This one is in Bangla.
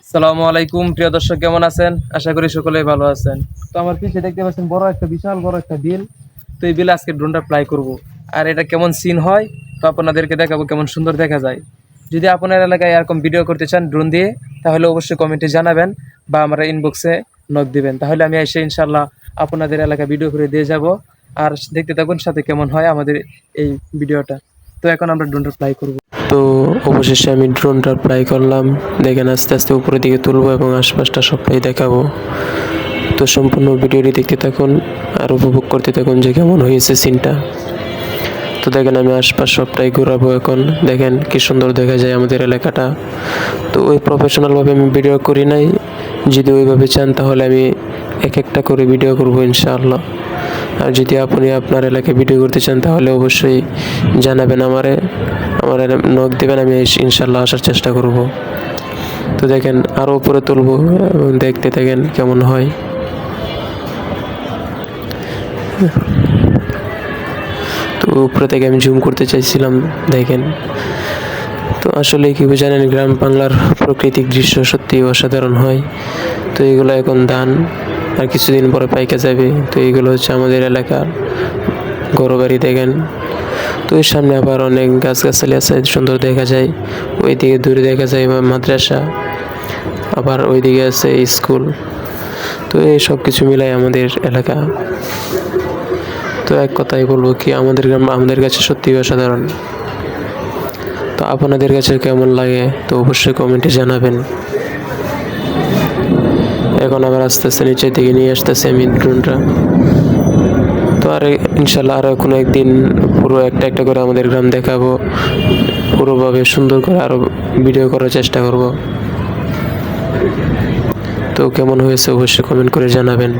আসসালামু আলাইকুম প্রিয় দর্শক, কেমন আছেন? আশা করি সকলেই ভালো আছেন। তো আমার পিছে দেখতে পাচ্ছেন বড় একটা বিশাল বড় একটা বিল। তো এই বিলে আজকে ড্রোনটা ফ্লাই করব। আর এটা কেমন সিন হয় তো আপনাদেরকে দেখাবো, কেমন সুন্দর দেখা যায়। যদি আপনার এলাকায় এরকম ভিডিও করতে চান ড্রোন দিয়ে, তাহলে অবশ্যই কমেন্টে জানাবেন বা আমরা ইনবক্সে নক দিবেন। তাহলে আমি এসে ইনশাল্লাহ আপনাদের এলাকায় ভিডিও করে দিয়ে যাব। আর দেখতে থাকুন সাথে কেমন হয় আমাদের এই ভিডিওটা। তো এখন আমরা ড্রোনটা ফ্লাই করব। তো অবশেষে আমি ড্রোনটা ফ্লাই করলাম। দেখেন আস্তে আস্তে উপরের দিকে তুলবো এবং আশপাশটা সবটাই দেখাবো। তো সম্পূর্ণ ভিডিওটি দেখতে থাকুন আর উপভোগ করতে থাকুন যে কেমন হয়েছে সিনটা। তো দেখেন আমি আশপাশ সবটাই ঘোরাবো এখন। দেখেন কি সুন্দর দেখা যায় আমাদের এলাকাটা। তো ওই প্রফেশনালভাবে আমি ভিডিও করি নাই, যদি ওইভাবে চান তাহলে আমি এক একটা করে ভিডিও করবো ইনশাআল্লাহ। আর যদি আপনি আপনার এলাকায় ভিডিও করতে চান তাহলে অবশ্যই জানাবেন আমার নক দেবেন, আমি ইনশাআল্লাহ আসার চেষ্টা করব। তো দেখেন আরও উপরে তুলবো এবং দেখতে থাকেন কেমন হয়। তো উপরে থেকে আমি জুম করতে চাইছিলাম, দেখেন। তো আসলে কি জানেন, গ্রাম বাংলার প্রাকৃতিক দৃশ্য সত্যি অসাধারণ হয়। তো এগুলো এখন ধান আর কিছুদিন পরে পাইকা যাবে। তো এইগুলো হচ্ছে আমাদের এলাকার ঘরবাড়ি, দেখেন। তো এর সামনে আবার অনেক গাছগাছালি আছে, সুন্দর দেখা যায়। ওইদিকে দূরে দেখা যায় মাদ্রাসা, আবার ওইদিকে আছে স্কুল। তো এই সব কিছু মিলাই আমাদের এলাকা। তো এক কথাই বলবো কি, আমাদের গ্রাম আমাদের কাছে সত্যি অসাধারণ। তো আপনাদের কাছে কেমন লাগে তো অবশ্যই কমেন্টে জানাবেন। এখন আবার আস্তে আস্তে নিচের দিকে নিয়ে আসতেছি আমি ড্রোনটা। তো আর ইনশাল্লাহ আরও কোনো একদিন পুরো একটা একটা করে আমাদের গ্রাম দেখাবো, পুরোভাবে সুন্দর করে আরও ভিডিও করার চেষ্টা করব। তো কেমন হয়েছে অবশ্যই কমেন্ট করে জানাবেন।